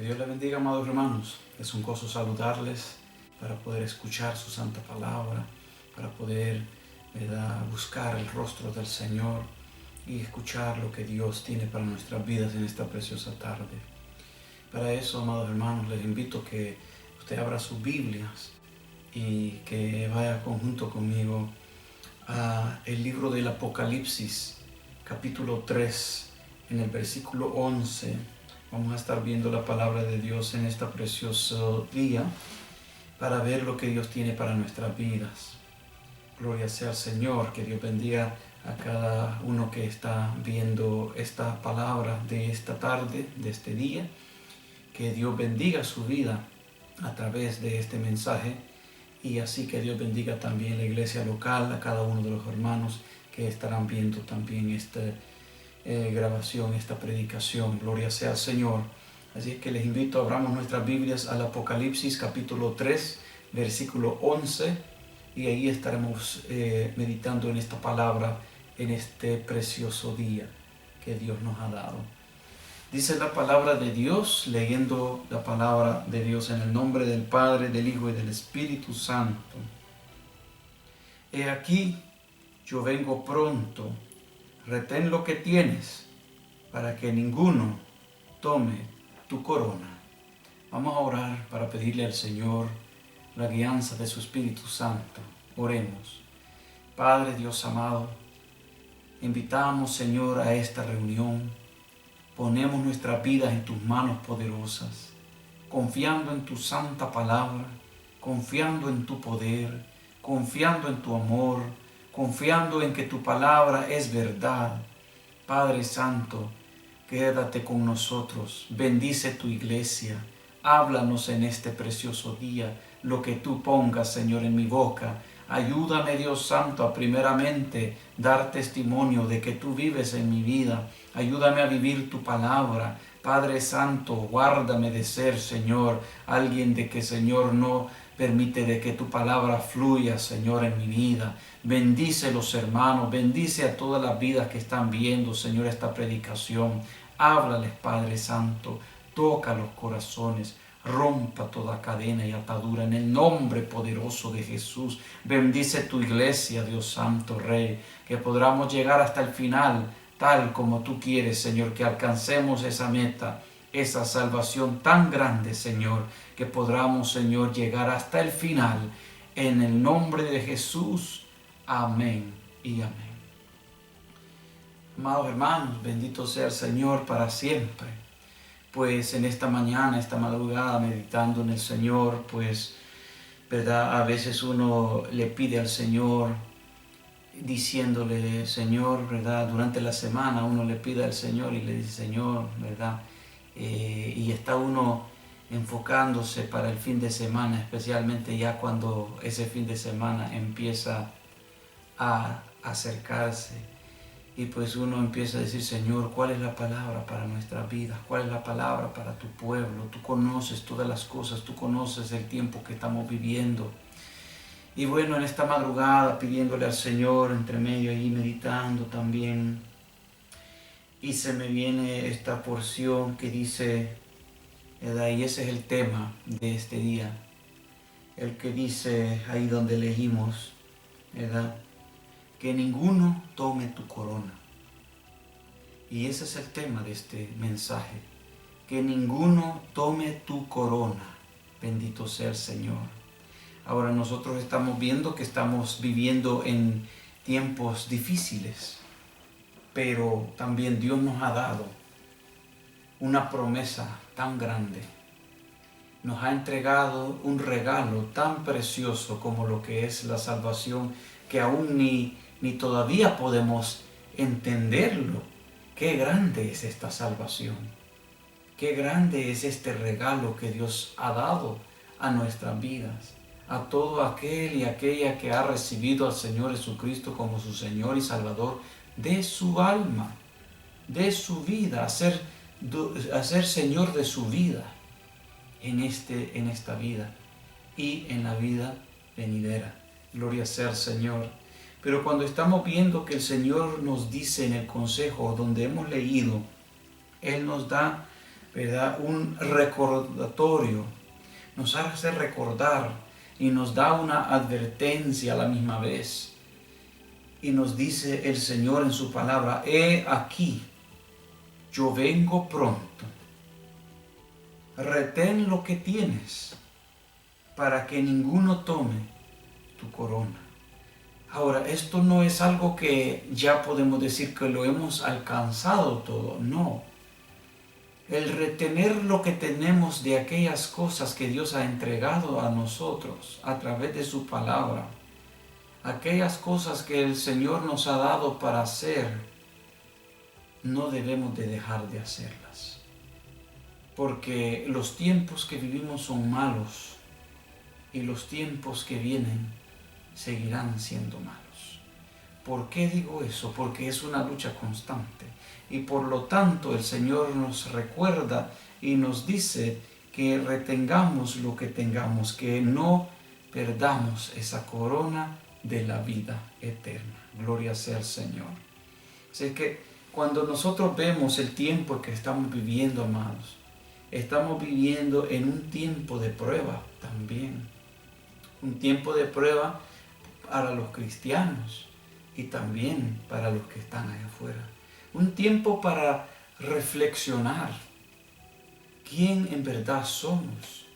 Que Dios les bendiga, amados hermanos. Es un gozo saludarles para poder escuchar su santa palabra, para poder, ¿verdad?, buscar el rostro del Señor y escuchar lo que Dios tiene para nuestras vidas en esta preciosa tarde. Para eso, amados hermanos, les invito a que usted abra sus Biblias y que vaya junto conmigo al libro del Apocalipsis, capítulo 3, en el versículo 11. Vamos a estar viendo la palabra de Dios en este precioso día para ver lo que Dios tiene para nuestras vidas. Gloria sea al Señor, que Dios bendiga a cada uno que está viendo esta palabra de esta tarde, de este día. Que Dios bendiga su vida a través de este mensaje y así que Dios bendiga también la iglesia local, a cada uno de los hermanos que estarán viendo también esta grabación, esta predicación. Gloria sea al Señor. Así que les invito, abramos nuestras Biblias al Apocalipsis capítulo 3, versículo 11, y ahí estaremos meditando en esta palabra en este precioso día que Dios nos ha dado. Dice la palabra de Dios, leyendo la palabra de Dios en el nombre del Padre, del Hijo y del Espíritu Santo. He aquí, yo vengo pronto. Retén lo que tienes, para que ninguno tome tu corona. Vamos a orar para pedirle al Señor la guianza de su Espíritu Santo. Oremos. Padre Dios amado, invitamos, Señor, a esta reunión. Ponemos nuestras vidas en tus manos poderosas, confiando en tu santa palabra, confiando en tu poder, confiando en tu amor, confiando en que tu palabra es verdad. Padre Santo, quédate con nosotros, bendice tu iglesia, háblanos en este precioso día, lo que tú pongas, Señor, en mi boca. Ayúdame, Dios Santo, a primeramente dar testimonio de que tú vives en mi vida. Ayúdame a vivir tu palabra. Padre Santo, guárdame de ser, Señor, alguien de que, Señor, no permite de que tu palabra fluya, Señor, en mi vida. Bendice los hermanos, bendice a todas las vidas que están viendo, Señor, esta predicación. Háblales, Padre Santo, toca los corazones. Rompa toda cadena y atadura en el nombre poderoso de Jesús. Bendice tu iglesia, Dios Santo, Rey, que podamos llegar hasta el final, tal como tú quieres, Señor, que alcancemos esa meta, esa salvación tan grande, Señor, que podamos, Señor, llegar hasta el final, en el nombre de Jesús. Amén y amén. Amados hermanos, bendito sea el Señor para siempre. Pues en esta mañana, esta madrugada, meditando en el Señor, pues, ¿verdad? A veces uno le pide al Señor, diciéndole, Señor, ¿verdad? Durante la semana uno le pide al Señor y le dice, Señor, ¿verdad? Y está uno enfocándose para el fin de semana, especialmente ya cuando ese fin de semana empieza a acercarse. Y pues uno empieza a decir, Señor, ¿cuál es la palabra para nuestras vidas? ¿Cuál es la palabra para tu pueblo? Tú conoces todas las cosas, tú conoces el tiempo que estamos viviendo. Y bueno, en esta madrugada pidiéndole al Señor, entre medio ahí meditando también, y se me viene esta porción que dice, ¿verdad? Y ese es el tema de este día, el que dice ahí donde leímos, ¿verdad? Que ninguno tome tu corona. Y ese es el tema de este mensaje. Que ninguno tome tu corona. Bendito sea el Señor. Ahora nosotros estamos viendo que estamos viviendo en tiempos difíciles. Pero también Dios nos ha dado una promesa tan grande. Nos ha entregado un regalo tan precioso como lo que es la salvación, que aún ni todavía podemos entenderlo. Qué grande es esta salvación. Qué grande es este regalo que Dios ha dado a nuestras vidas. A todo aquel y aquella que ha recibido al Señor Jesucristo como su Señor y Salvador de su alma, de su vida, a ser Señor de su vida en esta vida y en la vida venidera. Gloria sea al Señor. Pero cuando estamos viendo que el Señor nos dice en el consejo donde hemos leído, Él nos da ¿verdad? Un recordatorio, nos hace recordar y nos da una advertencia a la misma vez. Y nos dice el Señor en su palabra: he aquí, yo vengo pronto. Retén lo que tienes para que ninguno tome tu corona. Ahora, esto no es algo que ya podemos decir que lo hemos alcanzado todo, no. El retener lo que tenemos de aquellas cosas que Dios ha entregado a nosotros a través de su palabra, aquellas cosas que el Señor nos ha dado para hacer, no debemos de dejar de hacerlas. Porque los tiempos que vivimos son malos y los tiempos que vienen seguirán siendo malos. ¿Por qué digo eso? Porque es una lucha constante. Y por lo tanto el Señor nos recuerda y nos dice que retengamos lo que tengamos, que no perdamos esa corona de la vida eterna. Gloria sea al Señor. Así que cuando nosotros vemos el tiempo que estamos viviendo, amados, estamos viviendo en un tiempo de prueba también. Un tiempo de prueba para los cristianos y también para los que están allá afuera. Un tiempo para reflexionar quién en verdad somos.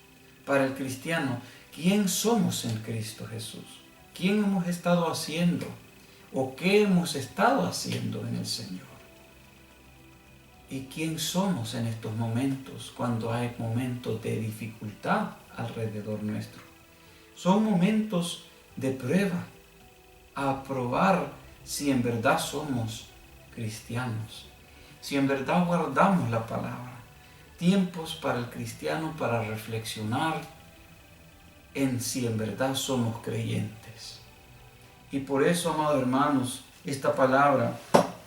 Para el cristiano, quién somos en Cristo Jesús. ¿Quién hemos estado haciendo o qué hemos estado haciendo en el Señor? ¿Y quién somos en estos momentos cuando hay momentos de dificultad alrededor nuestro? Son momentos de prueba a probar si en verdad somos cristianos, si en verdad guardamos la palabra. Tiempos para el cristiano para reflexionar en si en verdad somos creyentes. Y por eso, amados hermanos, esta palabra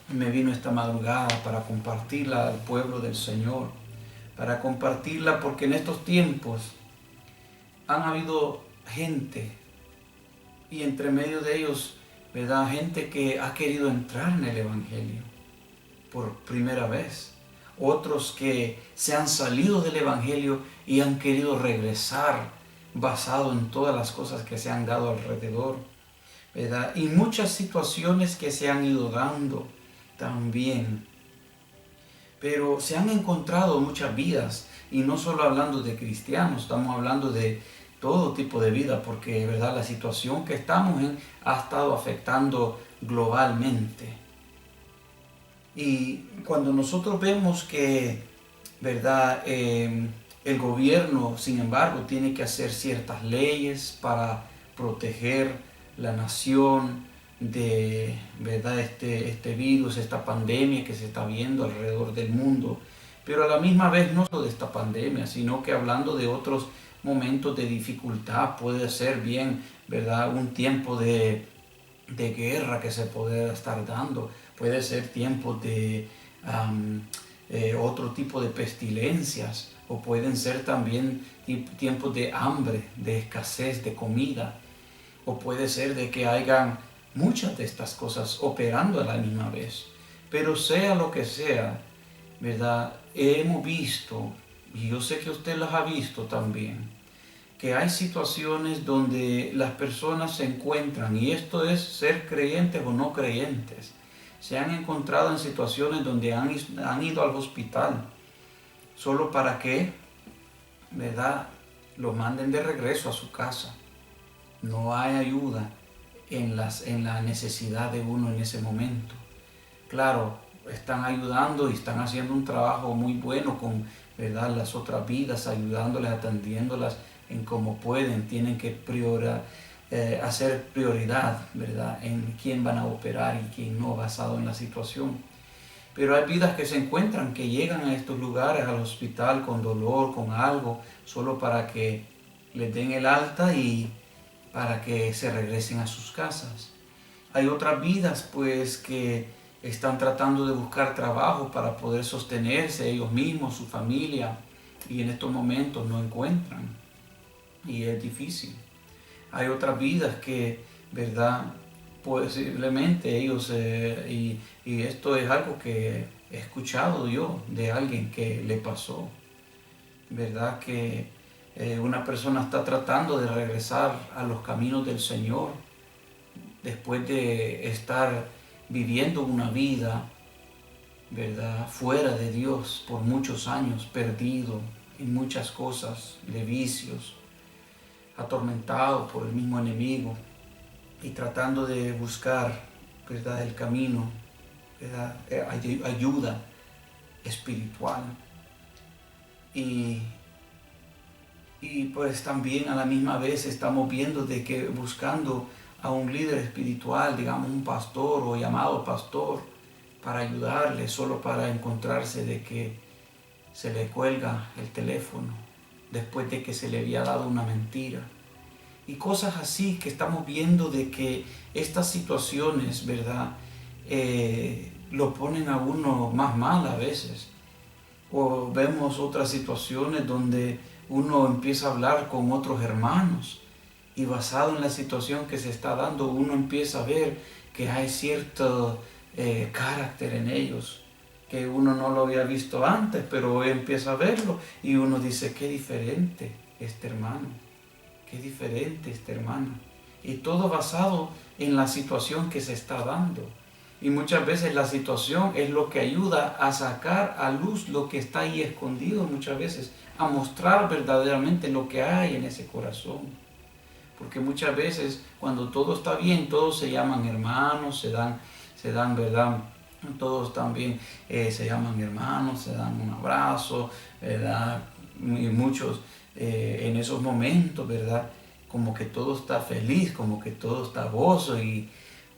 me vino esta madrugada para compartirla al pueblo del Señor, para compartirla porque en estos tiempos han habido gente y entre medio de ellos, ¿verdad? Gente que ha querido entrar en el Evangelio por primera vez. Otros que se han salido del Evangelio y han querido regresar basado en todas las cosas que se han dado alrededor, ¿verdad? Y muchas situaciones que se han ido dando también. Pero se han encontrado muchas vidas, y no solo hablando de cristianos, estamos hablando de todo tipo de vida, porque ¿verdad? La situación que estamos en ha estado afectando globalmente. Y cuando nosotros vemos que ¿verdad? El gobierno, sin embargo, tiene que hacer ciertas leyes para proteger la nación de ¿verdad? Este virus, esta pandemia que se está viendo alrededor del mundo, pero a la misma vez no solo de esta pandemia, sino que hablando de otros momentos de dificultad, puede ser bien, ¿verdad? Un tiempo de guerra que se puede estar dando, puede ser tiempo de otro tipo de pestilencias, o pueden ser también tiempos de hambre, de escasez de comida, o puede ser de que hayan muchas de estas cosas operando a la misma vez. Pero sea lo que sea, ¿verdad? Hemos visto, y yo sé que usted las ha visto también, que hay situaciones donde las personas se encuentran, y esto es ser creyentes o no creyentes, se han encontrado en situaciones donde han ido al hospital solo para que, ¿verdad?, lo manden de regreso a su casa. No hay ayuda en la necesidad de uno en ese momento. Claro, están ayudando y están haciendo un trabajo muy bueno con, ¿verdad?, las otras vidas, ayudándoles, atendiéndolas en como pueden. Tienen que hacer prioridad, ¿verdad?, en quién van a operar y quién no, basado en la situación. Pero hay vidas que se encuentran, que llegan a estos lugares, al hospital, con dolor, con algo, solo para que les den el alta y para que se regresen a sus casas. Hay otras vidas, pues, que están tratando de buscar trabajo para poder sostenerse ellos mismos, su familia, y en estos momentos no encuentran, y es difícil. Hay otras vidas que, ¿verdad?, posiblemente ellos, y esto es algo que he escuchado yo de alguien que le pasó, ¿verdad? Que una persona está tratando de regresar a los caminos del Señor después de estar viviendo una vida, ¿verdad?, fuera de Dios por muchos años, perdido en muchas cosas, de vicios, atormentado por el mismo enemigo y tratando de buscar, ¿verdad?, el camino, ¿verdad?, ayuda espiritual. Y pues también a la misma vez estamos viendo de que buscando a un líder espiritual, digamos un pastor o llamado pastor, para ayudarle, solo para encontrarse de que se le cuelga el teléfono después de que se le había dado una mentira. Y cosas así que estamos viendo de que estas situaciones, ¿verdad?, lo ponen a uno más mal a veces. O vemos otras situaciones donde uno empieza a hablar con otros hermanos y basado en la situación que se está dando, uno empieza a ver que hay cierto carácter en ellos, que uno no lo había visto antes, pero hoy empieza a verlo y uno dice, qué diferente este hermano, qué diferente esta hermana. Y todo basado en la situación que se está dando. Y muchas veces la situación es lo que ayuda a sacar a luz lo que está ahí escondido, muchas veces, a mostrar verdaderamente lo que hay en ese corazón. Porque muchas veces cuando todo está bien, todos se llaman hermanos, se dan, ¿verdad? Todos también se llaman hermanos, se dan un abrazo, ¿verdad? Y muchos en esos momentos, ¿verdad?, como que todo está feliz, como que todo está gozo,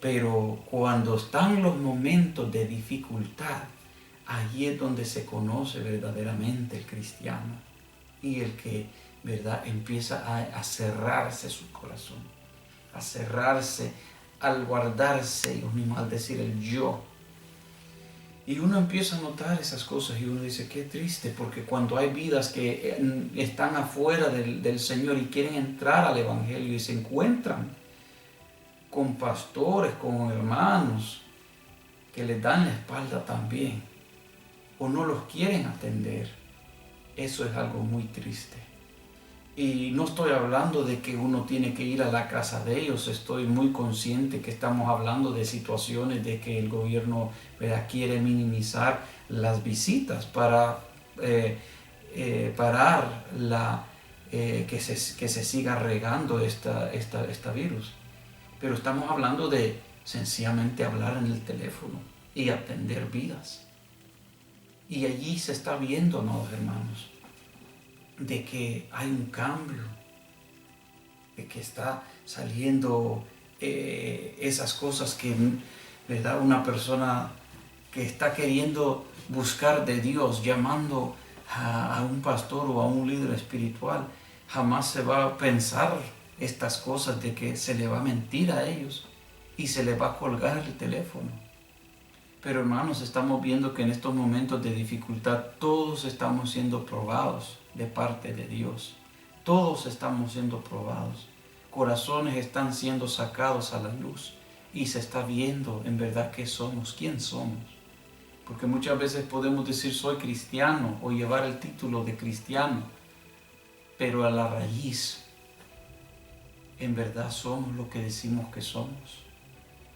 pero cuando están los momentos de dificultad, allí es donde se conoce verdaderamente el cristiano y el que, ¿verdad?, empieza a cerrarse su corazón, a cerrarse, al guardarse ellos mismos, al decir el yo. Y uno empieza a notar esas cosas y uno dice, qué triste, porque cuando hay vidas que están afuera del Señor y quieren entrar al Evangelio y se encuentran con pastores, con hermanos que les dan la espalda también o no los quieren atender, eso es algo muy triste. Y no estoy hablando de que uno tiene que ir a la casa de ellos, estoy muy consciente que estamos hablando de situaciones de que el gobierno, ¿verdad?, quiere minimizar las visitas para parar que se siga regando esta virus. Pero estamos hablando de sencillamente hablar en el teléfono y atender vidas. Y allí se está viendo, ¿no, hermanos?, de que hay un cambio, de que está saliendo esas cosas que, ¿verdad?, una persona que está queriendo buscar de Dios, llamando a un pastor o a un líder espiritual, jamás se va a pensar estas cosas de que se le va a mentir a ellos y se le va a colgar el teléfono. Pero hermanos, estamos viendo que en estos momentos de dificultad todos estamos siendo probados de parte de Dios. Todos estamos siendo probados. Corazones están siendo sacados a la luz y se está viendo en verdad qué somos, quién somos. Porque muchas veces podemos decir soy cristiano o llevar el título de cristiano, pero a la raíz, en verdad somos lo que decimos que somos.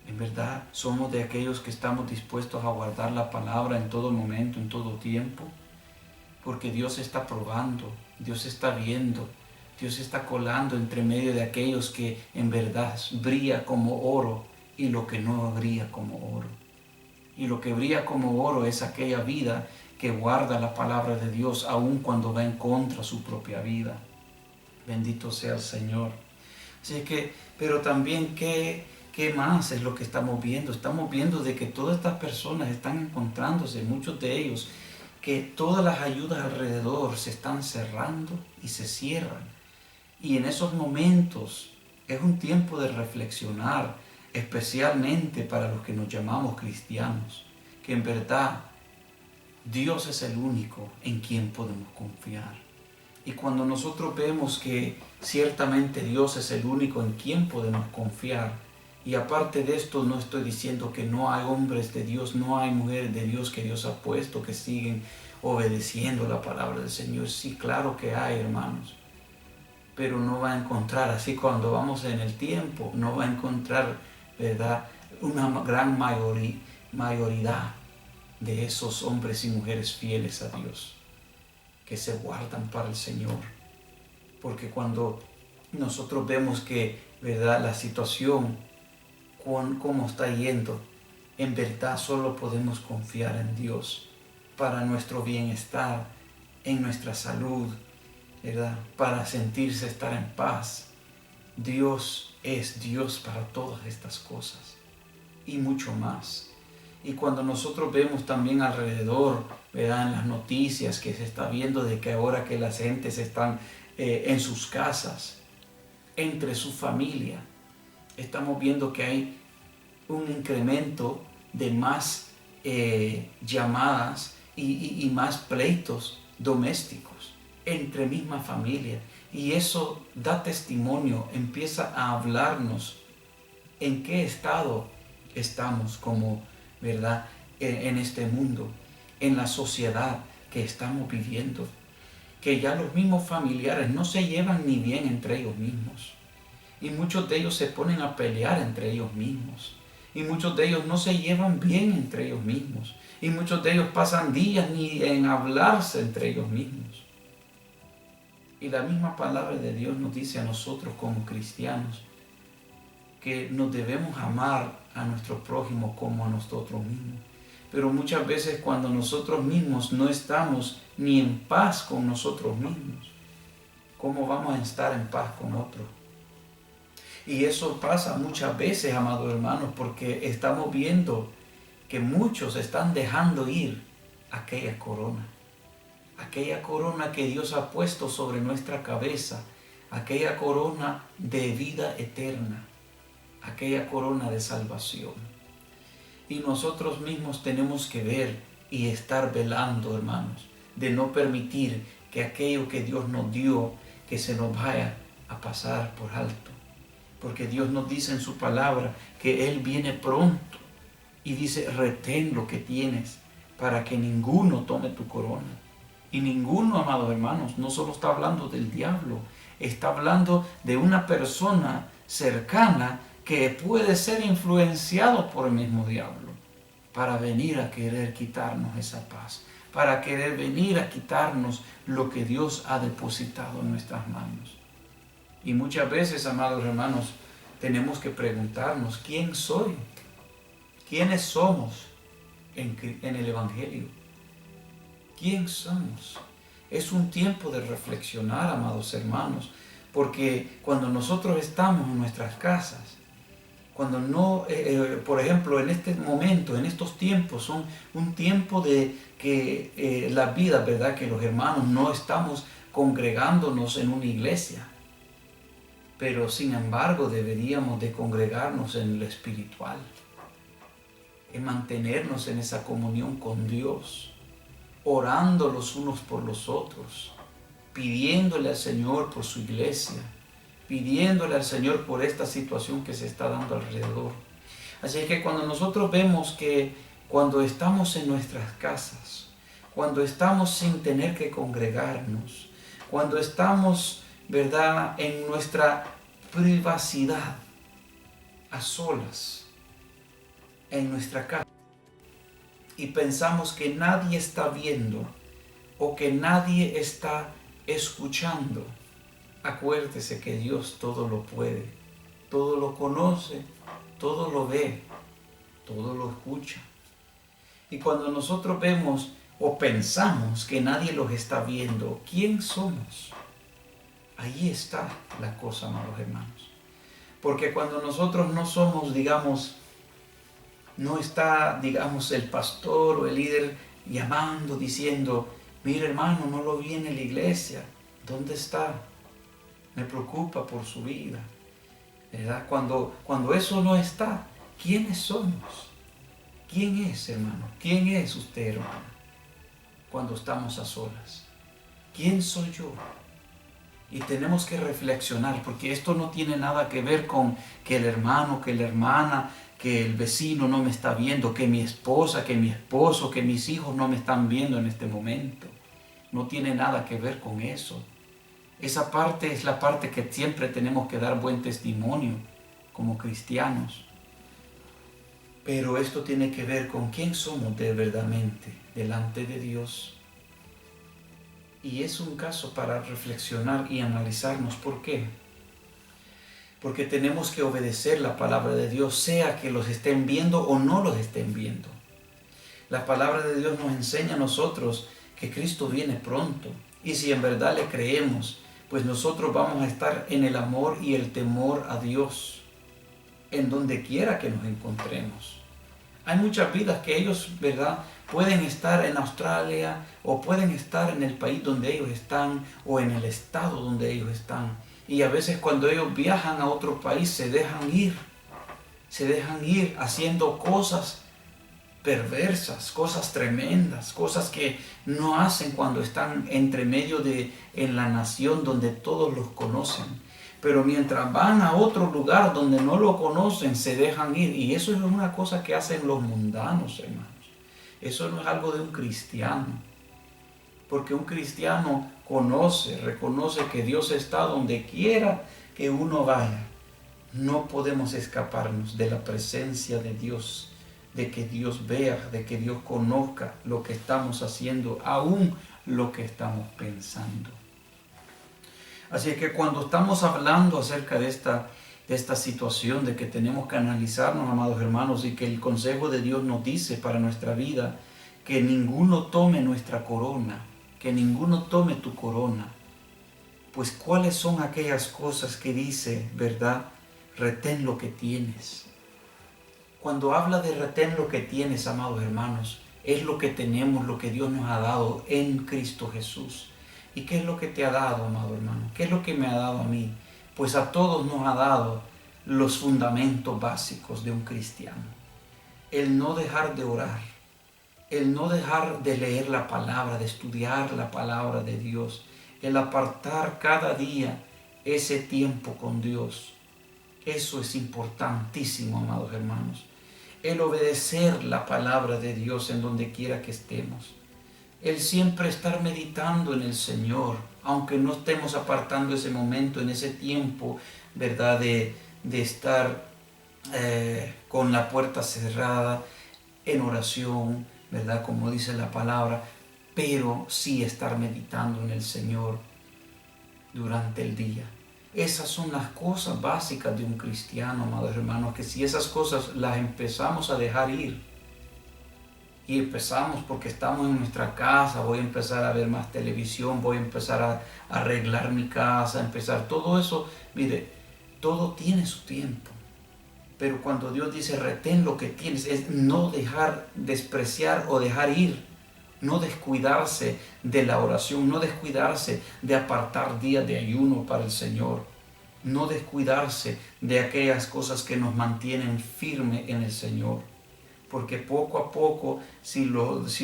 En verdad somos de aquellos que estamos dispuestos a guardar la palabra en todo momento, en todo tiempo, porque Dios está probando, Dios está viendo, Dios está colando entre medio de aquellos que en verdad brilla como oro y lo que no brilla como oro. Y lo que brilla como oro es aquella vida que guarda la palabra de Dios aun cuando va en contra de su propia vida. Bendito sea el Señor. Así que, pero también ¿qué más es lo que estamos viendo? Estamos viendo de que todas estas personas están encontrándose, muchos de ellos, que todas las ayudas alrededor se están cerrando y se cierran. Y en esos momentos es un tiempo de reflexionar, especialmente para los que nos llamamos cristianos, que en verdad Dios es el único en quien podemos confiar. Y cuando nosotros vemos que ciertamente Dios es el único en quien podemos confiar, y aparte de esto no estoy diciendo que no hay hombres de Dios, no hay mujeres de Dios que Dios ha puesto, que siguen obedeciendo la palabra del Señor. Sí, claro que hay, hermanos. Pero no va a encontrar, así cuando vamos en el tiempo, no va a encontrar, ¿verdad?, una gran mayoría de esos hombres y mujeres fieles a Dios, que se guardan para el Señor. Porque cuando nosotros vemos que, ¿verdad?, la situación, cómo está yendo, en verdad solo podemos confiar en Dios para nuestro bienestar, en nuestra salud, ¿verdad?, para sentirse estar en paz. Dios es Dios para todas estas cosas y mucho más. Y cuando nosotros vemos también alrededor, ¿verdad?, en las noticias que se está viendo de que ahora que las gentes están en sus casas, entre su familia, estamos viendo que hay un incremento de más llamadas y más pleitos domésticos entre misma familia. Y eso da testimonio, empieza a hablarnos en qué estado estamos como, ¿verdad?, en este mundo, en la sociedad que estamos viviendo, que ya los mismos familiares no se llevan ni bien entre ellos mismos. Y muchos de ellos se ponen a pelear entre ellos mismos. Y muchos de ellos no se llevan bien entre ellos mismos. Y muchos de ellos pasan días ni en hablarse entre ellos mismos. Y la misma palabra de Dios nos dice a nosotros como cristianos que nos debemos amar a nuestro prójimo como a nosotros mismos. Pero muchas veces cuando nosotros mismos no estamos ni en paz con nosotros mismos, ¿cómo vamos a estar en paz con otros? Y eso pasa muchas veces, amados hermanos, porque estamos viendo que muchos están dejando ir aquella corona que Dios ha puesto sobre nuestra cabeza, aquella corona de vida eterna, aquella corona de salvación. Y nosotros mismos tenemos que ver y estar velando, hermanos, de no permitir que aquello que Dios nos dio, que se nos vaya a pasar por alto. Porque Dios nos dice en su palabra que Él viene pronto y dice, retén lo que tienes para que ninguno tome tu corona. Y ninguno, amados hermanos, no solo está hablando del diablo, está hablando de una persona cercana que puede ser influenciado por el mismo diablo para venir a querer quitarnos esa paz, para querer venir a quitarnos lo que Dios ha depositado en nuestras manos. Y muchas veces, amados hermanos, tenemos que preguntarnos, ¿quién soy? ¿Quiénes somos en el Evangelio? ¿Quién somos? Es un tiempo de reflexionar, amados hermanos, porque cuando nosotros estamos en nuestras casas, cuando no, por ejemplo, en este momento, en estos tiempos, son un tiempo de que la vida, ¿verdad?, que los hermanos no estamos congregándonos en una iglesia, pero sin embargo deberíamos de congregarnos en lo espiritual, en mantenernos en esa comunión con Dios, orando los unos por los otros, pidiéndole al Señor por su iglesia, pidiéndole al Señor por esta situación que se está dando alrededor. Así que cuando nosotros vemos que cuando estamos en nuestras casas, cuando estamos sin tener que congregarnos, cuando estamos, ¿verdad?, en nuestra privacidad, a solas, en nuestra casa, y pensamos que nadie está viendo o que nadie está escuchando, acuérdese que Dios todo lo puede, todo lo conoce, todo lo ve, todo lo escucha. Y cuando nosotros vemos o pensamos que nadie los está viendo, ¿quién somos? Ahí está la cosa, amados hermanos. Porque cuando nosotros no somos, digamos, no está, digamos, el pastor o el líder llamando, diciendo, mire hermano, no lo vi en la iglesia, ¿dónde está? Me preocupa por su vida, ¿verdad? Cuando eso no está, ¿quiénes somos? ¿Quién es, hermano? ¿Quién es usted, hermano? Cuando estamos a solas, ¿quién soy yo? Y tenemos que reflexionar, porque esto no tiene nada que ver con que el hermano, que la hermana, que el vecino no me está viendo, que mi esposa, que mi esposo, que mis hijos no me están viendo en este momento. No tiene nada que ver con eso. Esa parte es la parte que siempre tenemos que dar buen testimonio como cristianos. Pero esto tiene que ver con quién somos de verdaderamente delante de Dios. Y es un caso para reflexionar y analizarnos. ¿Por qué? Porque tenemos que obedecer la palabra de Dios, sea que los estén viendo o no los estén viendo. La palabra de Dios nos enseña a nosotros que Cristo viene pronto. Y si en verdad le creemos, pues nosotros vamos a estar en el amor y el temor a Dios, en donde quiera que nos encontremos. Hay muchas vidas que ellos, ¿verdad?, pueden estar en Australia o pueden estar en el país donde ellos están o en el estado donde ellos están. Y a veces cuando ellos viajan a otro país se dejan ir haciendo cosas perversas, cosas tremendas, cosas que no hacen cuando están entre medio en la nación donde todos los conocen. Pero mientras van a otro lugar donde no lo conocen, se dejan ir. Y eso es una cosa que hacen los mundanos, hermanos. Eso no es algo de un cristiano. Porque un cristiano reconoce que Dios está donde quiera que uno vaya. No podemos escaparnos de la presencia de Dios, de que Dios vea, de que Dios conozca lo que estamos haciendo, aún lo que estamos pensando. Así que cuando estamos hablando acerca de esta situación, de que tenemos que analizarnos, amados hermanos, y que el consejo de Dios nos dice para nuestra vida, que ninguno tome nuestra corona, que ninguno tome tu corona, pues ¿cuáles son aquellas cosas que dice, verdad? Retén lo que tienes. Cuando habla de retén lo que tienes, amados hermanos, es lo que tenemos, lo que Dios nos ha dado en Cristo Jesús. ¿Y qué es lo que te ha dado, amado hermano? ¿Qué es lo que me ha dado a mí? Pues a todos nos ha dado los fundamentos básicos de un cristiano. El no dejar de orar, el no dejar de leer la palabra, de estudiar la palabra de Dios, el apartar cada día ese tiempo con Dios. Eso es importantísimo, amados hermanos. El obedecer la palabra de Dios en donde quiera que estemos. El siempre estar meditando en el Señor, aunque no estemos apartando ese momento, en ese tiempo, ¿verdad? De estar con la puerta cerrada, en oración, ¿verdad? Como dice la palabra, pero sí estar meditando en el Señor durante el día. Esas son las cosas básicas de un cristiano, amados hermanos, que si esas cosas las empezamos a dejar ir, y empezamos porque estamos en nuestra casa, voy a empezar a ver más televisión, voy a empezar a arreglar mi casa, todo eso, mire, todo tiene su tiempo. Pero cuando Dios dice retén lo que tienes, es no dejar despreciar o dejar ir, no descuidarse de la oración, no descuidarse de apartar días de ayuno para el Señor, no descuidarse de aquellas cosas que nos mantienen firmes en el Señor. Porque poco a poco, si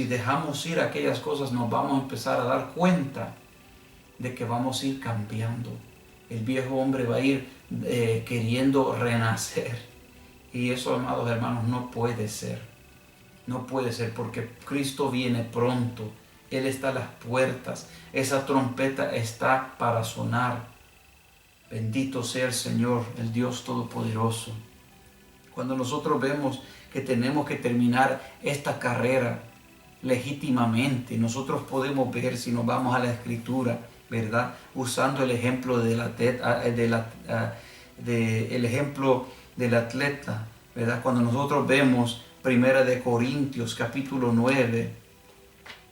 dejamos ir aquellas cosas, nos vamos a empezar a dar cuenta de que vamos a ir cambiando. El viejo hombre va a ir queriendo renacer. Y eso, amados hermanos, no puede ser. No puede ser, porque Cristo viene pronto. Él está a las puertas. Esa trompeta está para sonar. Bendito sea el Señor, el Dios Todopoderoso. Cuando nosotros vemos que tenemos que terminar esta carrera legítimamente, nosotros podemos ver, si nos vamos a la Escritura, ¿verdad? Usando el ejemplo del ejemplo del atleta, ¿verdad? Cuando nosotros vemos 1 Corintios capítulo 9,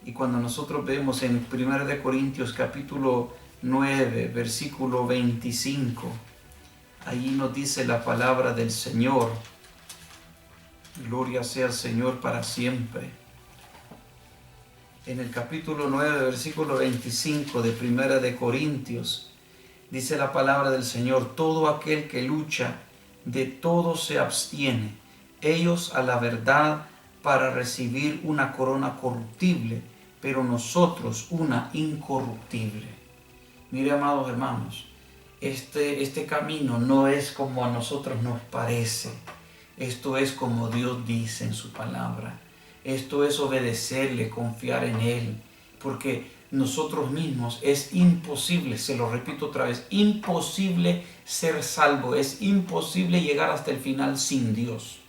y cuando nosotros vemos en 1 Corintios capítulo 9, versículo 25, allí nos dice la palabra del Señor. Gloria sea al Señor para siempre. En el capítulo 9, versículo 25 de 1 Corintios, dice la palabra del Señor: todo aquel que lucha, de todo se abstiene, ellos a la verdad para recibir una corona corruptible, pero nosotros una incorruptible. Mire, amados hermanos, este camino no es como a nosotros nos parece. Esto es como Dios dice en su palabra. Esto es obedecerle, confiar en Él, porque nosotros mismos es imposible, se lo repito otra vez, imposible ser salvo, es imposible llegar hasta el final sin Dios.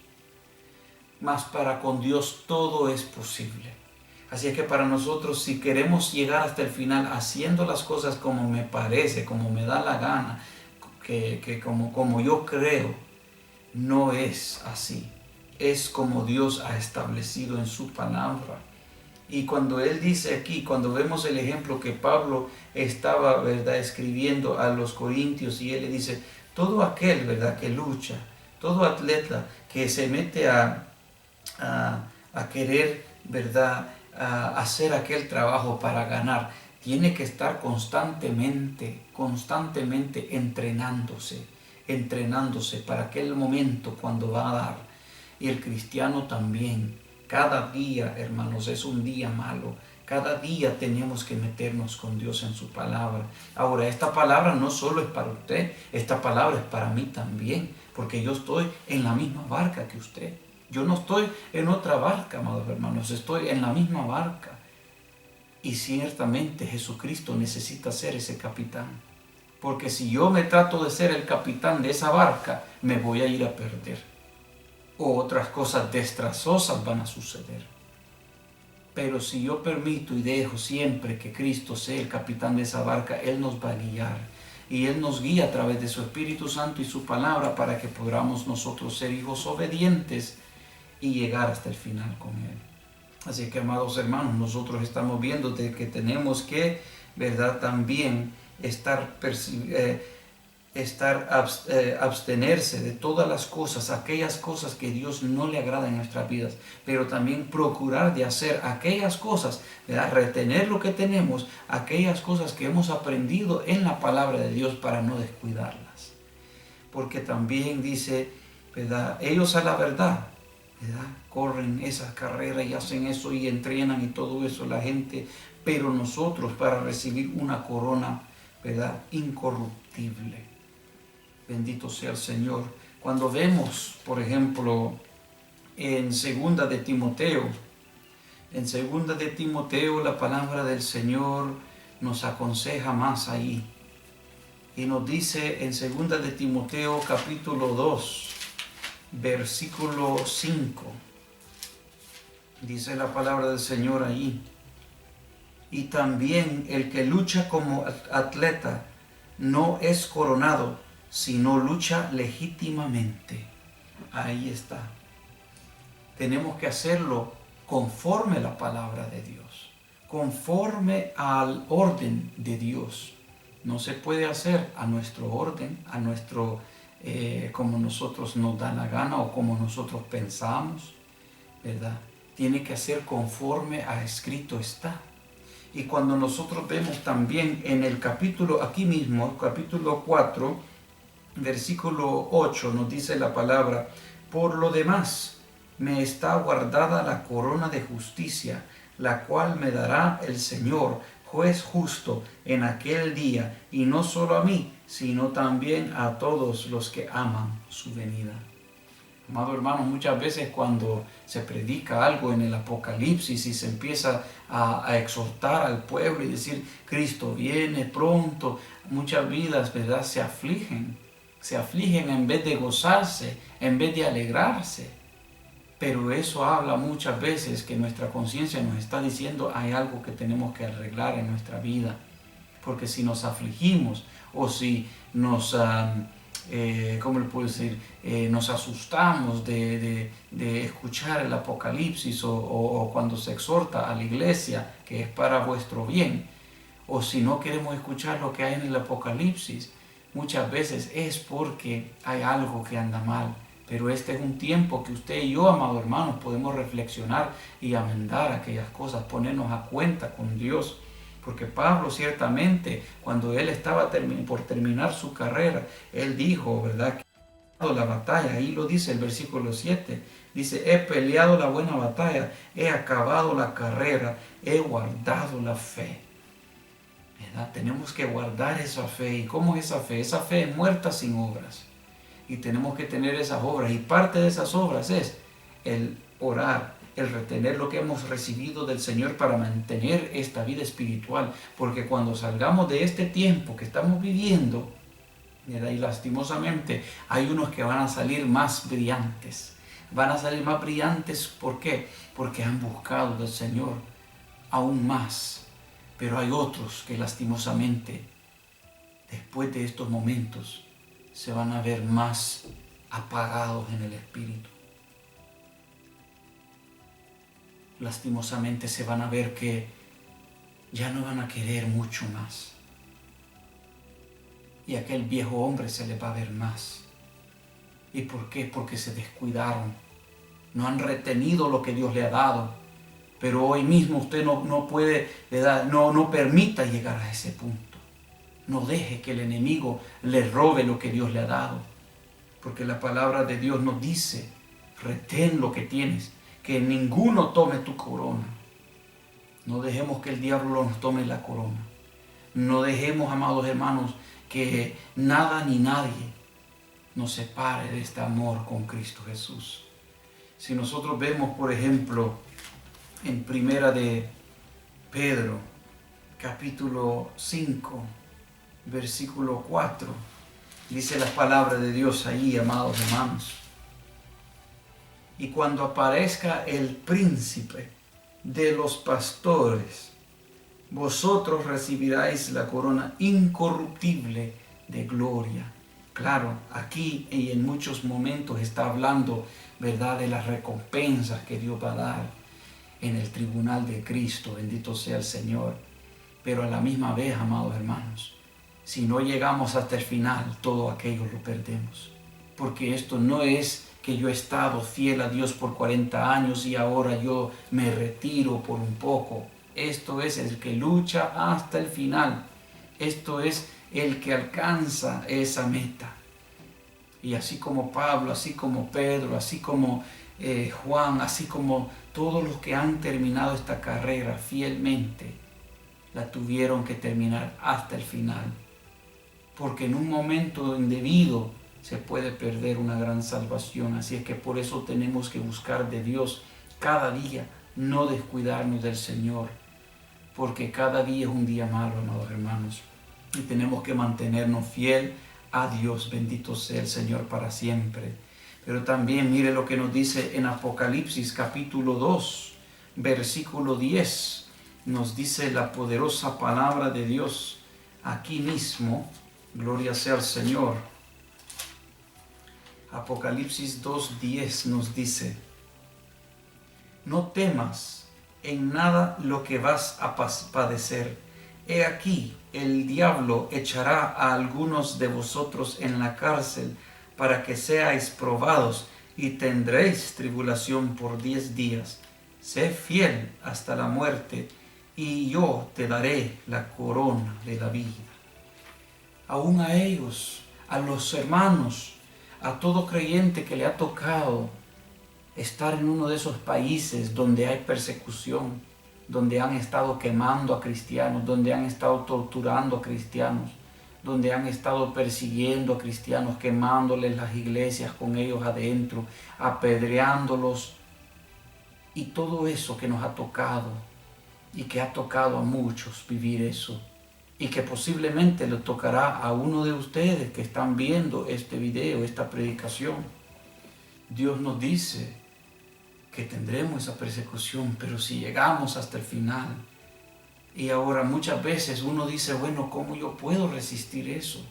Mas para con Dios todo es posible. Así es que para nosotros, si queremos llegar hasta el final haciendo las cosas como me parece, como me da la gana, como yo creo, no es así. Es como Dios ha establecido en su palabra. Y cuando Él dice aquí, cuando vemos el ejemplo que Pablo estaba, ¿verdad?, escribiendo a los corintios, y Él le dice, todo aquel, ¿verdad?, que lucha, todo atleta que se mete a querer, ¿verdad?, a hacer aquel trabajo para ganar, tiene que estar constantemente entrenándose para aquel momento cuando va a dar. Y el cristiano también, cada día, hermanos, es un día malo. Cada día tenemos que meternos con Dios en su palabra. Ahora, esta palabra no solo es para usted, esta palabra es para mí también, porque yo estoy en la misma barca que usted. Yo no estoy en otra barca, amados hermanos, estoy en la misma barca. Y ciertamente Jesucristo necesita ser ese capitán. Porque si yo me trato de ser el capitán de esa barca, me voy a ir a perder. O otras cosas destrozosas van a suceder. Pero si yo permito y dejo siempre que Cristo sea el capitán de esa barca, Él nos va a guiar. Y Él nos guía a través de su Espíritu Santo y su palabra para que podamos nosotros ser hijos obedientes y llegar hasta el final con Él. Así que, amados hermanos, nosotros estamos viendo de que tenemos que, ¿verdad?, también abstenerse de todas las cosas, aquellas cosas que Dios no le agrada en nuestras vidas, pero también procurar de hacer aquellas cosas, ¿verdad?, retener lo que tenemos, aquellas cosas que hemos aprendido en la palabra de Dios para no descuidarlas. Porque también dice, ¿verdad?, ellos a la verdad, ¿verdad?, corren esas carreras y hacen eso y entrenan y todo eso la gente, pero nosotros para recibir una corona, ¿verdad?, incorruptible. Bendito sea el Señor. Cuando vemos, por ejemplo, en segunda de Timoteo la palabra del Señor nos aconseja más ahí. Y nos dice en segunda de Timoteo capítulo 2, versículo 5, dice la palabra del Señor ahí, y también el que lucha como atleta no es coronado, sino lucha legítimamente. Ahí está. Tenemos que hacerlo conforme a la palabra de Dios, conforme al orden de Dios. No se puede hacer a nuestro orden, a nuestro como nosotros nos da la gana o como nosotros pensamos, ¿verdad? Tiene que ser conforme a escrito está. Y cuando nosotros vemos también en el capítulo, aquí mismo, capítulo 4, versículo 8, nos dice la palabra, por lo demás, me está guardada la corona de justicia, la cual me dará el Señor, juez justo, en aquel día, y no solo a mí, sino también a todos los que aman su venida. Amado hermano, muchas veces cuando se predica algo en el Apocalipsis y se empieza a exhortar al pueblo y decir, Cristo viene pronto, muchas vidas, ¿verdad?, se afligen en vez de gozarse, en vez de alegrarse. Pero eso habla muchas veces que nuestra conciencia nos está diciendo hay algo que tenemos que arreglar en nuestra vida. Porque si nos afligimos o si nos, ¿cómo le puedo decir? Nos asustamos de escuchar el Apocalipsis o cuando se exhorta a la iglesia que es para vuestro bien, o si no queremos escuchar lo que hay en el Apocalipsis, muchas veces es porque hay algo que anda mal. Pero este es un tiempo que usted y yo, amados hermanos, podemos reflexionar y amendar aquellas cosas, ponernos a cuenta con Dios. Porque Pablo ciertamente, cuando él estaba por terminar su carrera, él dijo, ¿verdad?, que he peleado la batalla. Ahí lo dice el versículo 7. Dice, he peleado la buena batalla, he acabado la carrera, he guardado la fe. ¿Verdad? Tenemos que guardar esa fe. ¿Y cómo es esa fe? Esa fe es muerta sin obras. y tenemos que tener esas obras. Y parte de esas obras es el orar, el retener lo que hemos recibido del Señor para mantener esta vida espiritual. Porque cuando salgamos de este tiempo que estamos viviendo, y lastimosamente hay unos que van a salir más brillantes. Van a salir más brillantes, ¿por qué? Porque han buscado del Señor aún más. Pero hay otros que lastimosamente, después de estos momentos, se van a ver más apagados en el espíritu. Lastimosamente se van a ver que ya no van a querer mucho más. Y aquel viejo hombre se le va a ver más. ¿Y por qué? Porque se descuidaron. No han retenido lo que Dios le ha dado. Pero hoy mismo usted no puede, no permita llegar a ese punto. No deje que el enemigo le robe lo que Dios le ha dado. Porque la palabra de Dios nos dice, retén lo que tienes, que ninguno tome tu corona. No dejemos que el diablo nos tome la corona. No dejemos, amados hermanos, que nada ni nadie nos separe de este amor con Cristo Jesús. Si nosotros vemos, por ejemplo, en Primera de Pedro, capítulo 5, versículo 4, dice la palabra de Dios ahí, amados hermanos. Y cuando aparezca el príncipe de los pastores, vosotros recibiráis la corona incorruptible de gloria. Claro, aquí y en muchos momentos está hablando, ¿verdad?, de las recompensas que Dios va a dar en el tribunal de Cristo, bendito sea el Señor. Pero a la misma vez, amados hermanos, si no llegamos hasta el final, todo aquello lo perdemos. Porque esto no es que yo he estado fiel a Dios por 40 años y ahora yo me retiro por un poco. Esto es el que lucha hasta el final. Esto es el que alcanza esa meta. Y así como Pablo, así como Pedro, así como Juan, así como todos los que han terminado esta carrera fielmente, la tuvieron que terminar hasta el final. Porque en un momento indebido se puede perder una gran salvación. Así es que por eso tenemos que buscar de Dios cada día, no descuidarnos del Señor. Porque cada día es un día malo, amados hermanos. Y tenemos que mantenernos fiel a Dios. Bendito sea el Señor para siempre. Pero también mire lo que nos dice en Apocalipsis capítulo 2, versículo 10. Nos dice la poderosa palabra de Dios aquí mismo. Gloria sea al Señor. Apocalipsis 2:10 nos dice: no temas en nada lo que vas a padecer. He aquí, el diablo echará a algunos de vosotros en la cárcel para que seáis probados y tendréis tribulación por 10 días. Sé fiel hasta la muerte y yo te daré la corona de la vida. Aún a ellos, a los hermanos, a todo creyente que le ha tocado estar en uno de esos países donde hay persecución, donde han estado quemando a cristianos, donde han estado torturando a cristianos, donde han estado persiguiendo a cristianos, quemándoles las iglesias con ellos adentro, apedreándolos, y todo eso que nos ha tocado y que ha tocado a muchos vivir eso, y que posiblemente le tocará a uno de ustedes que están viendo este video, esta predicación. Dios nos dice que tendremos esa persecución, pero si llegamos hasta el final. Y ahora muchas veces uno dice, bueno, ¿cómo yo puedo resistir eso?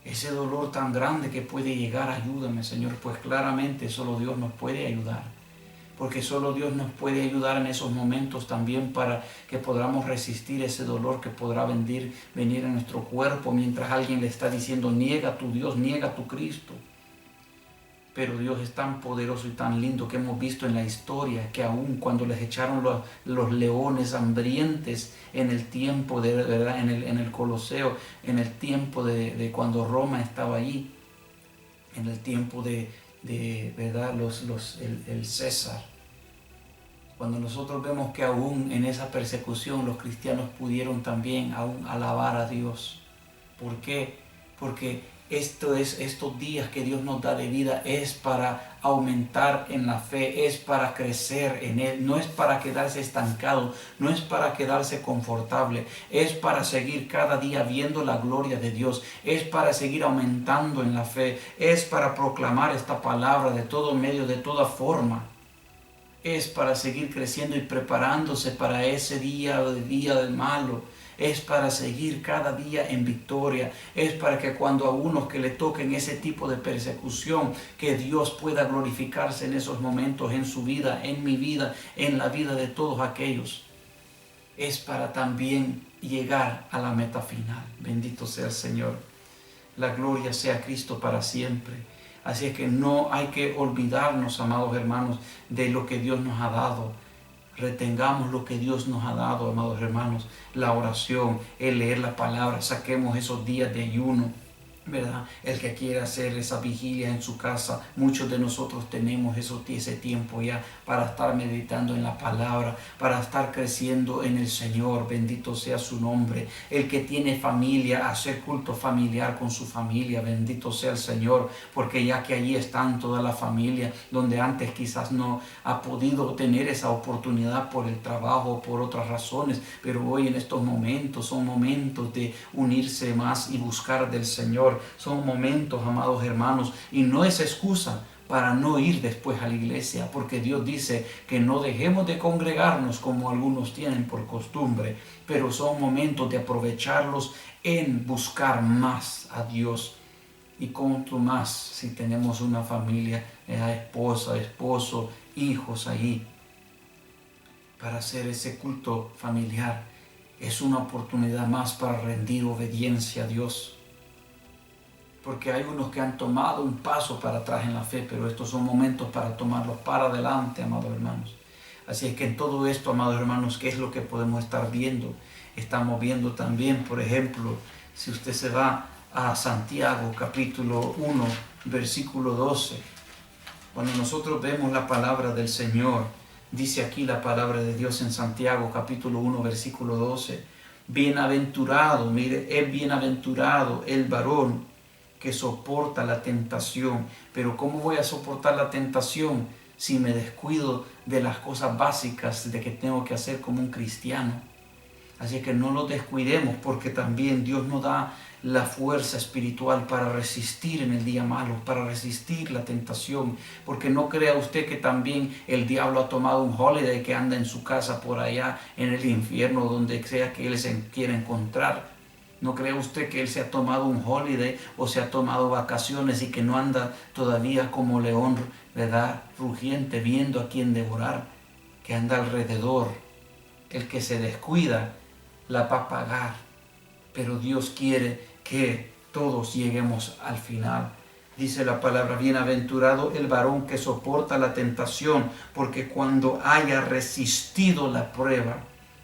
Ese dolor tan grande que puede llegar, ayúdame, Señor. Pues claramente solo Dios nos puede ayudar. Porque solo Dios nos puede ayudar en esos momentos también para que podamos resistir ese dolor que podrá venir en nuestro cuerpo mientras alguien le está diciendo, niega a tu Dios, niega a tu Cristo. Pero Dios es tan poderoso y tan lindo que hemos visto en la historia que aún cuando les echaron los leones hambrientes en el tiempo de verdad, en el Coloseo, en el tiempo de cuando Roma estaba allí, en el tiempo de verdad el César, cuando nosotros vemos que aún en esa persecución los cristianos pudieron también aún alabar a Dios. ¿Por qué? Porque Estos días que Dios nos da de vida es para aumentar en la fe, es para crecer en Él, no es para quedarse estancado, no es para quedarse confortable, es para seguir cada día viendo la gloria de Dios, es para seguir aumentando en la fe, es para proclamar esta palabra de todo medio, de toda forma. Es para seguir creciendo y preparándose para ese día del malo. Es para seguir cada día en victoria. Es para que cuando a unos que le toquen ese tipo de persecución, que Dios pueda glorificarse en esos momentos, en su vida, en mi vida, en la vida de todos aquellos. Es para también llegar a la meta final. Bendito sea el Señor. La gloria sea a Cristo para siempre. Así es que no hay que olvidarnos, amados hermanos, de lo que Dios nos ha dado. Retengamos lo que Dios nos ha dado, amados hermanos. La oración, el leer la palabra, saquemos esos días de ayuno, ¿verdad? El que quiera hacer esa vigilia en su casa, muchos de nosotros tenemos ese tiempo ya para estar meditando en la palabra, para estar creciendo en el Señor, bendito sea su nombre. El que tiene familia, hacer culto familiar con su familia, bendito sea el Señor, porque ya que allí están toda la familia, donde antes quizás no ha podido tener esa oportunidad por el trabajo o por otras razones, pero hoy en estos momentos son momentos de unirse más y buscar del Señor. Son momentos, amados hermanos, y no es excusa para no ir después a la iglesia, porque Dios dice que no dejemos de congregarnos como algunos tienen por costumbre, pero son momentos de aprovecharlos en buscar más a Dios. Y cuanto más si tenemos una familia, esposa, esposo, hijos ahí, para hacer ese culto familiar, es una oportunidad más para rendir obediencia a Dios. Porque hay unos que han tomado un paso para atrás en la fe, pero estos son momentos para tomarlos para adelante, amados hermanos. Así es que en todo esto, amados hermanos, ¿qué es lo que podemos estar viendo? Estamos viendo también, por ejemplo, si usted se va a Santiago capítulo 1, versículo 12, cuando nosotros vemos la palabra del Señor, dice aquí la palabra de Dios en Santiago capítulo 1, versículo 12, bienaventurado, mire, es bienaventurado el varón que soporta la tentación. Pero ¿cómo voy a soportar la tentación si me descuido de las cosas básicas de que tengo que hacer como un cristiano? Así que no lo descuidemos, porque también Dios nos da la fuerza espiritual para resistir en el día malo, para resistir la tentación. Porque no crea usted que también el diablo ha tomado un holiday que anda en su casa por allá en el infierno, donde sea que él se quiera encontrar. ¿No cree usted que él se ha tomado un holiday o se ha tomado vacaciones y que no anda todavía como león, ¿verdad?, rugiente, viendo a quién devorar? Que anda alrededor. El que se descuida la va a pagar. Pero Dios quiere que todos lleguemos al final. Dice la palabra, bienaventurado el varón que soporta la tentación, porque cuando haya resistido la prueba.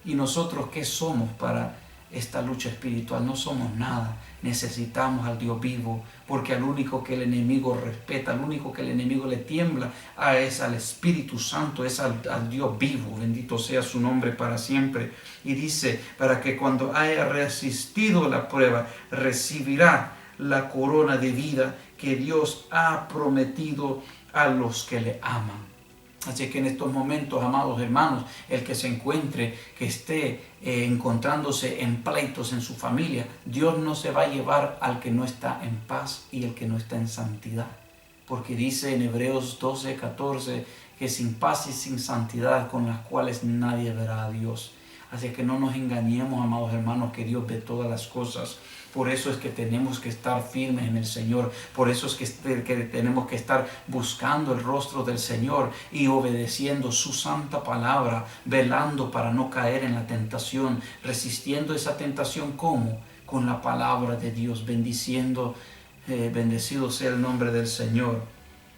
¿Y nosotros qué somos para esta lucha espiritual? No somos nada. Necesitamos al Dios vivo, porque al único que el enemigo respeta, al único que el enemigo le tiembla, es al Espíritu Santo, es al Dios vivo. Bendito sea su nombre para siempre. Y dice, para que cuando haya resistido la prueba, recibirá la corona de vida que Dios ha prometido a los que le aman. Así que en estos momentos, amados hermanos, el que se encuentre, que esté encontrándose en pleitos en su familia, Dios no se va a llevar al que no está en paz y el que no está en santidad. Porque dice en Hebreos 12, 14, que sin paz y sin santidad con las cuales nadie verá a Dios. Así que no nos engañemos, amados hermanos, que Dios ve todas las cosas. Por eso es que tenemos que estar firmes en el Señor. Por eso es que tenemos que estar buscando el rostro del Señor y obedeciendo su santa palabra, velando para no caer en la tentación, resistiendo esa tentación. ¿Cómo? Con la palabra de Dios, bendicido sea el nombre del Señor.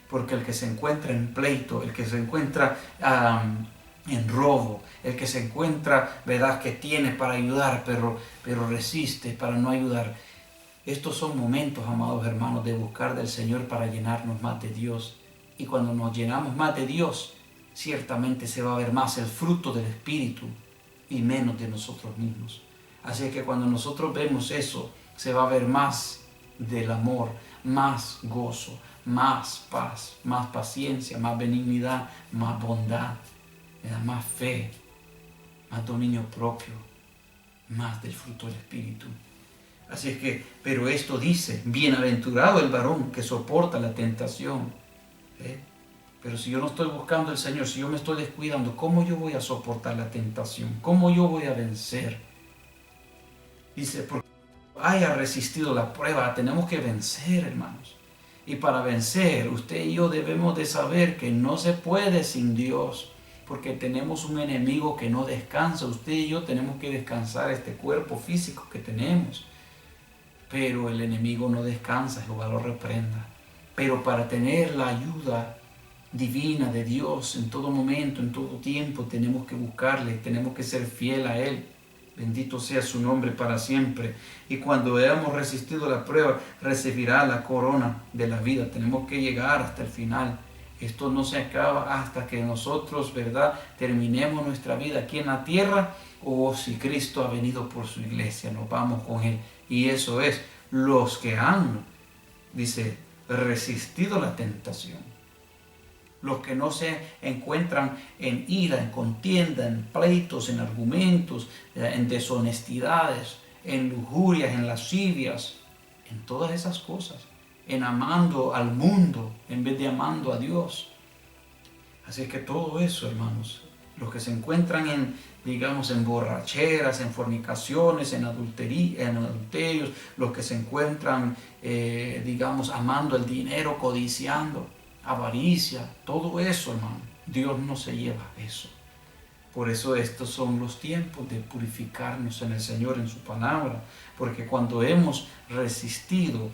Porque el que se encuentra en pleito, el que se encuentra en robo, el que se encuentra, verdad, que tiene para ayudar, pero resiste para no ayudar. Estos son momentos, amados hermanos, de buscar del Señor para llenarnos más de Dios. Y cuando nos llenamos más de Dios, ciertamente se va a ver más el fruto del Espíritu y menos de nosotros mismos. Así que cuando nosotros vemos eso, se va a ver más del amor, más gozo, más paz, más paciencia, más benignidad, más bondad, más fe, más dominio propio, más del fruto del Espíritu. Así es que, pero esto dice, bienaventurado el varón que soporta la tentación. Pero si yo no estoy buscando al Señor, si yo me estoy descuidando, ¿cómo yo voy a soportar la tentación? ¿Cómo yo voy a vencer? Dice, porque haya resistido la prueba, tenemos que vencer, hermanos. Y para vencer, usted y yo debemos de saber que no se puede sin Dios, porque tenemos un enemigo que no descansa. Usted y yo tenemos que descansar este cuerpo físico que tenemos. Pero el enemigo no descansa, Jehová lo reprenda. Pero para tener la ayuda divina de Dios en todo momento, en todo tiempo, tenemos que buscarle, tenemos que ser fiel a Él. Bendito sea su nombre para siempre. Y cuando hayamos resistido la prueba, recibirá la corona de la vida. Tenemos que llegar hasta el final. Esto no se acaba hasta que nosotros, ¿verdad?, terminemos nuestra vida aquí en la tierra, o si Cristo ha venido por su iglesia, nos vamos con Él. Y eso es, los que han, dice, resistido la tentación. Los que no se encuentran en ira, en contienda, en pleitos, en argumentos, en deshonestidades, en lujurias, en lascivias, en todas esas cosas, en amando al mundo en vez de amando a Dios. Así es que todo eso, hermanos, los que se encuentran en, digamos, en borracheras, en fornicaciones, en adulterios, los que se encuentran, digamos, amando el dinero, codiciando, avaricia, todo eso, hermano, Dios no se lleva eso. Por eso estos son los tiempos de purificarnos en el Señor, en su palabra, porque cuando hemos resistido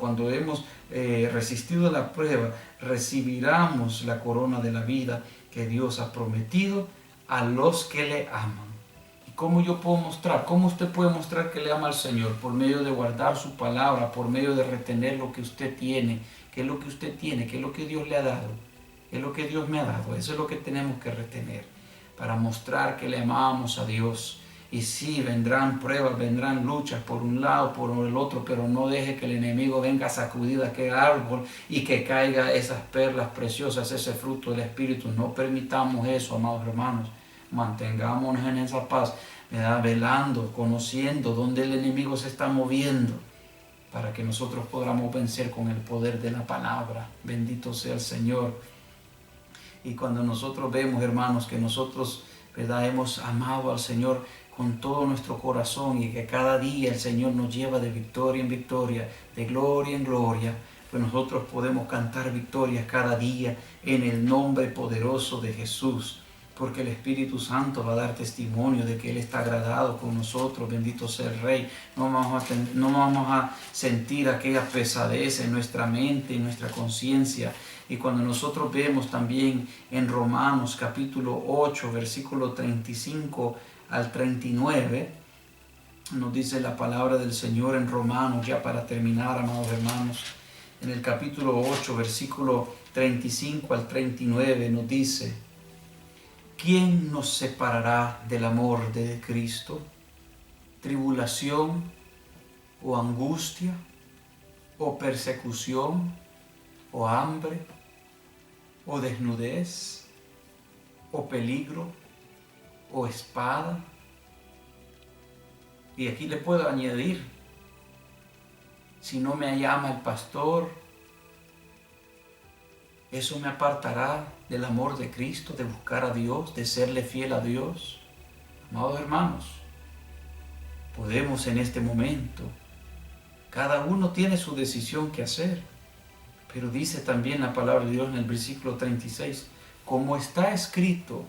la prueba, recibiremos la corona de la vida que Dios ha prometido a los que le aman. ¿Y cómo yo puedo mostrar? ¿Cómo usted puede mostrar que le ama al Señor? Por medio de guardar su palabra, por medio de retener lo que usted tiene. ¿Qué es lo que usted tiene? ¿Qué es lo que Dios le ha dado? ¿Qué es lo que Dios me ha dado? Eso es lo que tenemos que retener para mostrar que le amamos a Dios. Y sí, vendrán pruebas, vendrán luchas por un lado, por el otro, pero no deje que el enemigo venga a sacudir aquel árbol y que caiga esas perlas preciosas, ese fruto del Espíritu. No permitamos eso, amados hermanos. Mantengámonos en esa paz, ¿verdad?, velando, conociendo dónde el enemigo se está moviendo, para que nosotros podamos vencer con el poder de la palabra. Bendito sea el Señor. Y cuando nosotros vemos, hermanos, que nosotros, ¿verdad?, hemos amado al Señor con todo nuestro corazón y que cada día el Señor nos lleva de victoria en victoria, de gloria en gloria, pues nosotros podemos cantar victorias cada día en el nombre poderoso de Jesús, porque el Espíritu Santo va a dar testimonio de que Él está agradado con nosotros. Bendito sea el Rey. No vamos a sentir aquella pesadez en nuestra mente, en nuestra conciencia. Y cuando nosotros vemos también en Romanos capítulo 8, versículo 35 al 39, nos dice la palabra del Señor en Romanos, ya para terminar, amados hermanos, en el capítulo 8, versículo 35 al 39, nos dice: ¿quién nos separará del amor de Cristo? ¿Tribulación o angustia o persecución o hambre o desnudez o peligro o espada? Y aquí le puedo añadir: si no me llama el pastor, ¿eso me apartará del amor de Cristo, de buscar a Dios, de serle fiel a Dios? Amados hermanos, podemos en este momento, cada uno tiene su decisión que hacer, pero dice también la palabra de Dios en el versículo 36, como está escrito: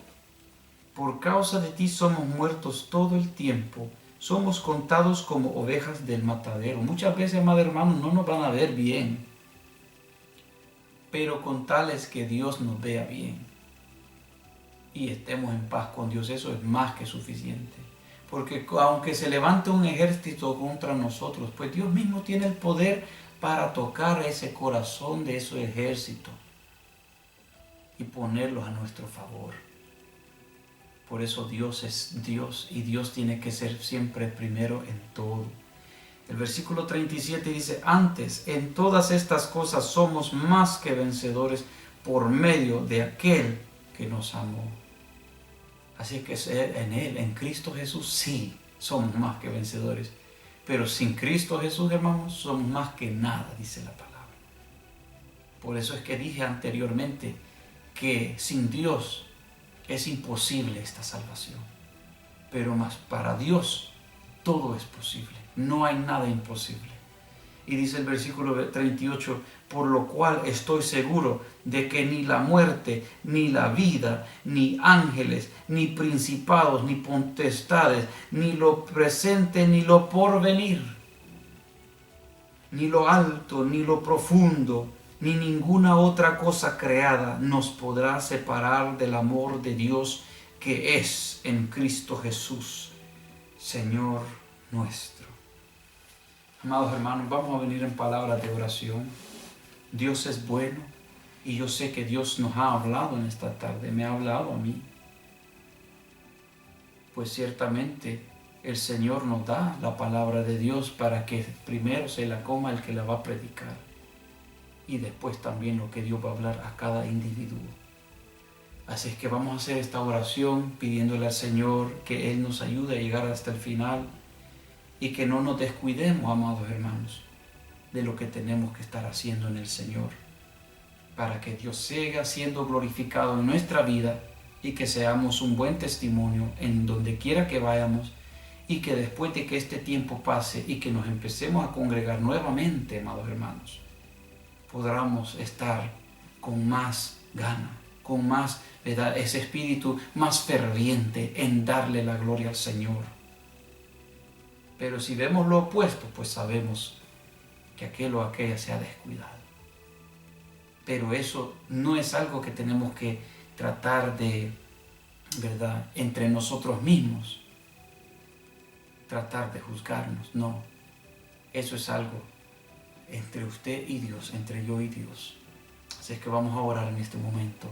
por causa de ti somos muertos todo el tiempo, somos contados como ovejas del matadero. Muchas veces, amados hermanos, no nos van a ver bien, pero con tal es que Dios nos vea bien y estemos en paz con Dios, eso es más que suficiente. Porque aunque se levante un ejército contra nosotros, pues Dios mismo tiene el poder para tocar ese corazón de ese ejército y ponerlos a nuestro favor. Por eso Dios es Dios y Dios tiene que ser siempre primero en todo. El versículo 37 dice, antes, en todas estas cosas somos más que vencedores por medio de aquel que nos amó. Así que en Él, en Cristo Jesús, sí, somos más que vencedores. Pero sin Cristo Jesús, hermanos, somos más que nada, dice la palabra. Por eso es que dije anteriormente que sin Dios es imposible esta salvación. Pero más para Dios todo es posible. No hay nada imposible. Y dice el versículo 38, por lo cual estoy seguro de que ni la muerte, ni la vida, ni ángeles, ni principados, ni potestades, ni lo presente, ni lo porvenir, ni lo alto, ni lo profundo, ni ninguna otra cosa creada nos podrá separar del amor de Dios que es en Cristo Jesús, Señor nuestro. Amados hermanos, vamos a venir en palabras de oración. Dios es bueno y yo sé que Dios nos ha hablado en esta tarde, me ha hablado a mí. Pues ciertamente el Señor nos da la palabra de Dios para que primero se la coma el que la va a predicar y después también lo que Dios va a hablar a cada individuo. Así es que vamos a hacer esta oración pidiéndole al Señor que Él nos ayude a llegar hasta el final y que no nos descuidemos, amados hermanos, de lo que tenemos que estar haciendo en el Señor, para que Dios siga siendo glorificado en nuestra vida y que seamos un buen testimonio en donde quiera que vayamos, y que después de que este tiempo pase y que nos empecemos a congregar nuevamente, amados hermanos, podamos estar con más gana, con más, ¿verdad?, ese espíritu más ferviente en darle la gloria al Señor. Pero si vemos lo opuesto, pues sabemos que aquel o aquella se ha descuidado. Pero eso no es algo que tenemos que tratar de, ¿verdad?, entre nosotros mismos, tratar de juzgarnos. No, eso es algo entre usted y Dios, entre yo y Dios. Así es que vamos a orar en este momento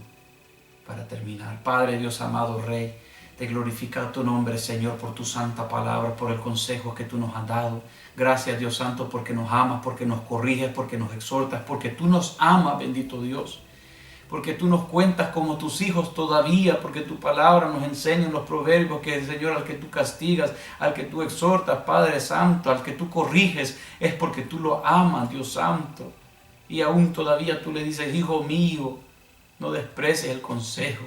para terminar. Padre Dios amado Rey, te glorifica tu nombre, Señor, por tu santa palabra, por el consejo que tú nos has dado. Gracias, Dios Santo, porque nos amas, porque nos corriges, porque nos exhortas, porque tú nos amas, bendito Dios. Porque tú nos cuentas como tus hijos todavía, porque tu palabra nos enseña en los proverbios que el Señor, al que tú castigas, al que tú exhortas, Padre Santo, al que tú corriges, es porque tú lo amas, Dios Santo. Y aún todavía tú le dices, hijo mío, no desprecies el consejo.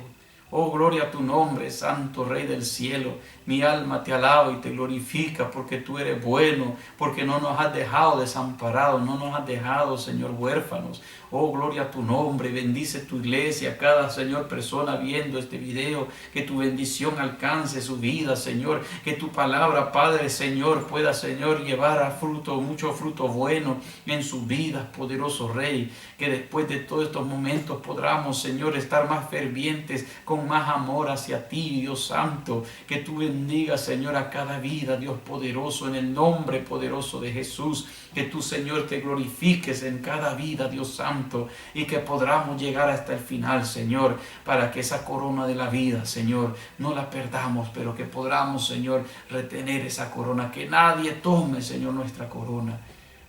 Oh, gloria a tu nombre, Santo Rey del cielo. Mi alma te alaba y te glorifica porque tú eres bueno, porque no nos has dejado desamparados, no nos has dejado, Señor, huérfanos. Oh, gloria a tu nombre, bendice tu iglesia, cada, Señor, persona viendo este video, que tu bendición alcance su vida, Señor, que tu palabra, Padre, Señor, pueda, Señor, llevar a fruto, mucho fruto bueno en sus vidas, poderoso Rey, que después de todos estos momentos podamos, Señor, estar más fervientes, con más amor hacia ti, Dios Santo, que tú bendigas, Señor, a cada vida, Dios poderoso, en el nombre poderoso de Jesús, que tú, Señor, te glorifiques en cada vida, Dios Santo, y que podamos llegar hasta el final, Señor, para que esa corona de la vida, Señor, no la perdamos, pero que podamos, Señor, retener esa corona, que nadie tome, Señor, nuestra corona,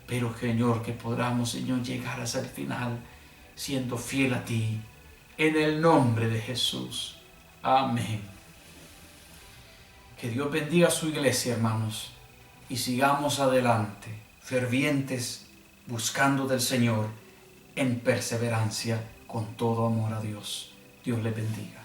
pero, Señor, que podamos, Señor, llegar hasta el final, siendo fiel a ti, en el nombre de Jesús. Amén. Que Dios bendiga a su iglesia, hermanos, y sigamos adelante, fervientes, buscando del Señor, en perseverancia, con todo amor a Dios. Dios les bendiga.